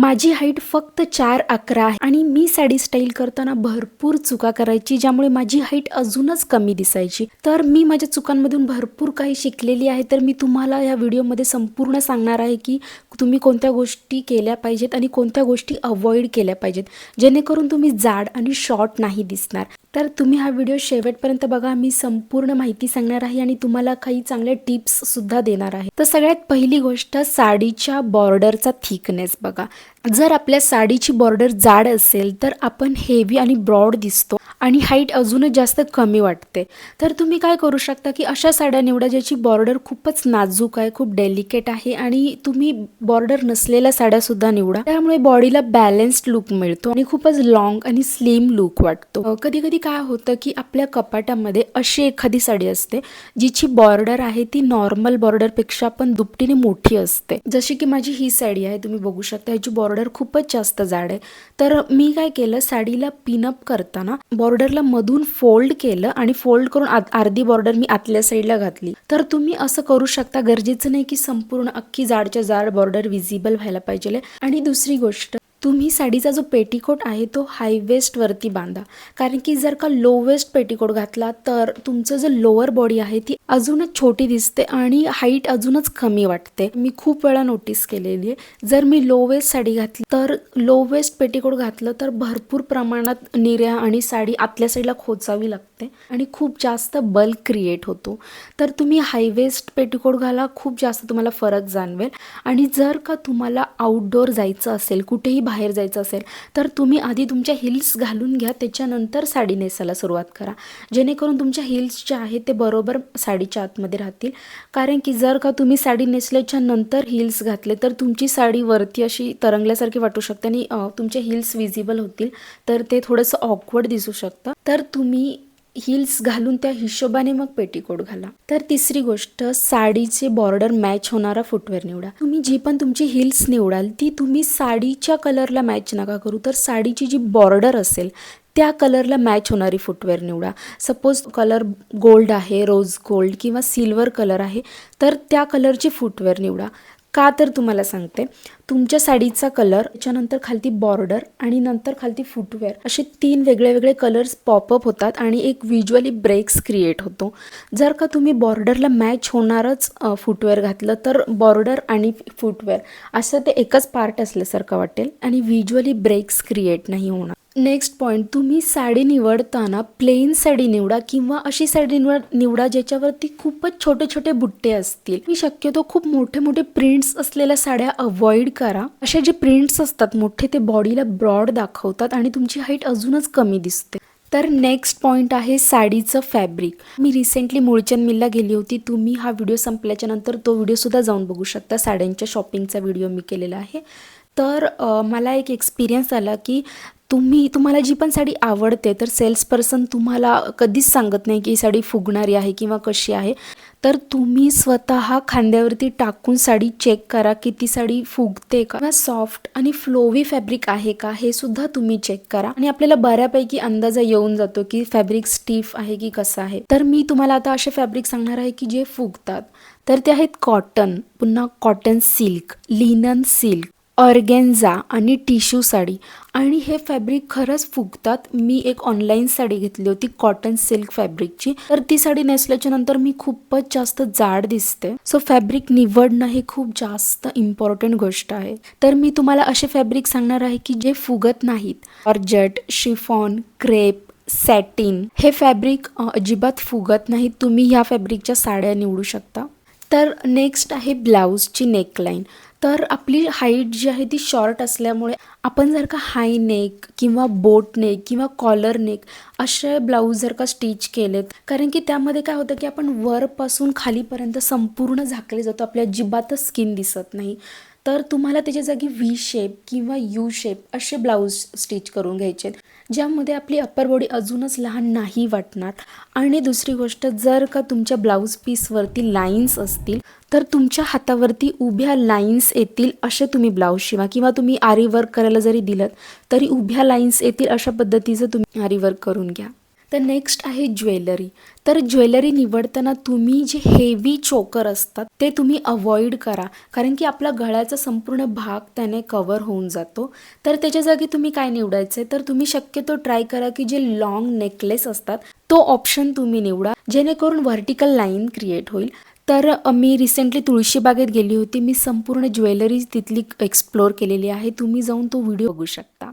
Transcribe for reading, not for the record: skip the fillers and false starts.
माझी हाईट फक्त 4'11 आहे आणि मी साडी स्टाईल करताना भरपूर चुका करायची, ज्यामुळे माझी हाईट अजूनच कमी दिसायची. तर मी माझ्या चुकांमधून भरपूर काही शिकलेली आहे. तर मी तुम्हाला या व्हिडिओमध्ये संपूर्ण सांगणार आहे की तुम्ही कोणत्या गोष्टी केल्या पाहिजेत आणि कोणत्या गोष्टी अवॉइड केल्या पाहिजेत, जेणेकरून तुम्ही जाड आणि शॉर्ट नाही दिसणार. तर तुम्ही हा व्हिडिओ शेवटपर्यंत बघा. मी संपूर्ण माहिती सांगणार आहे आणि तुम्हाला काही चांगल्या टिप्स सुद्धा देणार आहे. तर सगळ्यात पहिली गोष्ट, साडीच्या बॉर्डरचा थिकनेस बघा. जर आपल्या साडीची बॉर्डर जाड असेल तर आपण हेवी आणि ब्रॉड दिसतो आणि हाईट अजूनच जास्त कमी वाटते. तर तुम्ही काय करू शकता की अशा साड्या निवडा ज्याची बॉर्डर खूपच नाजूक आहे, खूप डेलिकेट आहे, आणि तुम्ही बॉर्डर नसलेल्या साड्या सुद्धा निवडा. त्यामुळे बॉडीला बॅलन्स्ड लुक मिळतो आणि खूपच लॉंग आणि स्लिम लुक वाटतो. कधी कधी काय होतं की आपल्या कपाटामध्ये अशी एखादी साडी असते जिची बॉर्डर आहे ती नॉर्मल बॉर्डरपेक्षा पण दुपटीने मोठी असते. जशी की माझी ही साडी आहे, तुम्ही बघू शकता याची बॉर्डर खूपच जास्त जाड आहे. तर मी काय केलं, साडीला पिनअप करताना बॉर्डरला मधून फोल्ड केलं आणि फोल्ड करून अर्धी बॉर्डर मी आतल्या साईडला घातली. तर तुम्ही असं करू शकता. गरजेचं नाही की संपूर्ण अख्खी जाडच्या जाड बॉर्डर विजिबल व्हायला पाहिजे. आणि दुसरी गोष्ट, तुम्ही साडीचा जो पेटीकोट आहे तो हाय वेस्ट वरती बांधा, कारण की जर का लो वेस्ट पेटीकोट घातला तर तुमचं जो लोअर बॉडी आहे ती अजूनच छोटी दिसते आणि हाईट अजूनच कमी वाटते. मी खूप वेळा नोटीस केलेली आहे. जर मी लो वेस्ट साडी घातली तर लो वेस्ट पेटीकोट घातलं तर भरपूर प्रमाणात निर्या आणि साडी आतल्या साईडला खोचावी लागते आणि खूप जास्त बल्क क्रिएट होतो. तर तुम्ही हाय वेस्ट पेटीकोट घाला, खूप जास्त तुम्हाला फरक जाणवेल. आणि जर का तुम्हाला आउटडोर जायचं असेल, कुठेही बाहेर जायचं असेल, तर तुम्ही आधी तुमच्या हिल्स घालून घ्या, त्याच्यानंतर साडी नेसायला सुरुवात करा, जेणेकरून तुमच्या हिल्स जे आहेत ते बरोबर साडीच्या आतमध्ये राहतील. कारण की जर का तुम्ही साडी नेसल्याच्या नंतर हिल्स घातले तर तुमची साडी वरती अशी तरंगल्यासारखी वाटू शकते आणि तुमचे हिल्स विजिबल होतील, तर ते थोडंसं ऑकवर्ड दिसू शकतं. तर तुम्ही हिल्स घालून त्या हिशोबाने मग पेटीकोट घाला. तर तिसरी गोष्ट, साडीचे बॉर्डर मॅच होणारा फुटवेअर निवडा. तुम्ही जी पण तुमची हिल्स निवडाल ती तुम्ही साडीच्या कलरला मॅच नका करू, तर साडीची जी बॉर्डर असेल त्या कलरला मॅच होणारी फुटवेअर निवडा. सपोज कलर गोल्ड आहे, रोज गोल्ड किंवा सिल्वर कलर आहे, तर त्या कलरची फुटवेअर निवडा. का तर तुम्हाला सांगते, तुमच्या साडीचा कलर, त्याच्यानंतर खालती बॉर्डर आणि नंतर खालती फुटवेअर, असे 3 वेगळे वेगळे कलर्स पॉपअप होतात आणि एक व्हिज्युअली ब्रेक्स क्रिएट होतो. जर का तुम्ही बॉर्डरला मॅच होणारच फुटवेअर घातलं तर बॉर्डर आणि फुटवेअर असं ते एकच पार्ट असल्यासारखं वाटेल आणि व्हिज्युअली ब्रेक्स क्रिएट नाही होणार. नेक्स्ट पॉईंट, तुम्ही साडी निवडताना प्लेन साडी निवडा किंवा अशी साडी निवडा ज्याच्यावरती खूपच छोटे छोटे बुट्टे असतील. मी शक्यतो खूप मोठे मोठे प्रिंट्स असलेल्या साड्या अवॉइड करा. असे जे प्रिंट्स असतात मोठे ते बॉडीला ब्रॉड दाखवतात आणि तुमची हाईट अजूनच कमी दिसते. तर नेक्स्ट पॉईंट आहे साडीचं फॅब्रिक. मी रिसेंटली मुळचंद मिलला गेली होती. तुम्ही हा व्हिडिओ संपल्याच्या नंतर तो व्हिडिओसुद्धा जाऊन बघू शकता. साड्यांच्या शॉपिंगचा व्हिडिओ मी केलेला आहे. तर मला एक एक्सपिरियन्स आला की तुम्हाला जी पण साडी आवडते तर सेल्स पर्सन तुम्हाला कधीच सांगत नाही की ही साडी फुगणारी आहे किंवा कशी आहे. तर तुम्ही स्वतः खांद्यावरती टाकून साडी चेक करा की ती साडी फुगते का, सॉफ्ट आणि फ्लोवी फॅब्रिक आहे का, हे सुद्धा तुम्ही चेक करा आणि आपल्याला बऱ्यापैकी अंदाजा येऊन जातो की फॅब्रिक स्टिफ आहे की कसं आहे. तर मी तुम्हाला आता असे फॅब्रिक सांगणार आहे की जे फुगतात. तर ते आहेत कॉटन, पुन्हा cotton silk, linen silk, organza आणि टिश्यू साडी. आणि हे फॅब्रिक खरंच फुगतात. मी एक ऑनलाईन साडी घेतली होती कॉटन सिल्क फॅब्रिकची, तर ती साडी नेसल्याच्या नंतर मी खूपच जास्त जाड दिसते. सो फॅब्रिक निवडणं हे खूप जास्त इम्पॉर्टंट गोष्ट आहे. तर मी तुम्हाला असे फॅब्रिक सांगणार आहे की जे फुगत नाहीत. जॉर्जेट, शिफॉन, क्रेप, सॅटिन हे फॅब्रिक अजिबात फुगत नाहीत. तुम्ही ह्या फॅब्रिकच्या साड्या निवडू शकता. तर नेक्स्ट आहे ब्लाऊजची नेकलाईन. तर आपली हाईट जी आहे ती शॉर्ट असल्यामुळे आपण जर का हाय नेक किंवा बोट नेक किंवा कॉलर नेक असे ब्लाऊज जर का स्टिच केलेत, कारण की त्यामध्ये काय होतं की आपण वरपासून खालीपर्यंत संपूर्ण झाकले जातो, आपल्या अजिबातच स्किन दिसत नाही. तर तुम्हाला त्याच्या जागी व्ही शेप किंवा यू शेप असे ब्लाऊज स्टिच करून घ्यायचे, ज्यामध्ये आपली अप्पर बॉडी अजूनच लहान नाही वाटणार. आणि दुसरी गोष्ट, जर का तुमच्या ब्लाऊज पीसवरती लाईन्स असतील तर तुमच्या हातावरती उभ्या लाईन्स येतील असे तुम्ही ब्लाऊज शिवा, किंवा तुम्ही आरी वर्क करायला जरी दिलं तरी उभ्या लाईन्स येतील अशा पद्धतीचं तुम्ही आरी वर्क करून घ्या. तर नेक्स्ट आहे ज्वेलरी. तर ज्वेलरी निवडताना तुम्ही जे हेवी चोकर असतात ते तुम्ही अवॉइड करा, कारण की आपला गळ्याचा संपूर्ण भाग त्याने कव्हर होऊन जातो. तर त्याच्या जागी तुम्ही काय निवडायचं आहे, तर तुम्ही शक्यतो ट्राय करा की जे लॉंग नेकलेस असतात तो ऑप्शन तुम्ही निवडा, जेणेकरून व्हर्टिकल लाईन क्रिएट होईल. तर मी रिसेंटली तुळशीबागेत गेली होती. मी संपूर्ण ज्वेलरी तिथली एक्सप्लोर केलेली आहे. तुम्ही जाऊन तो व्हिडिओ बघू शकता.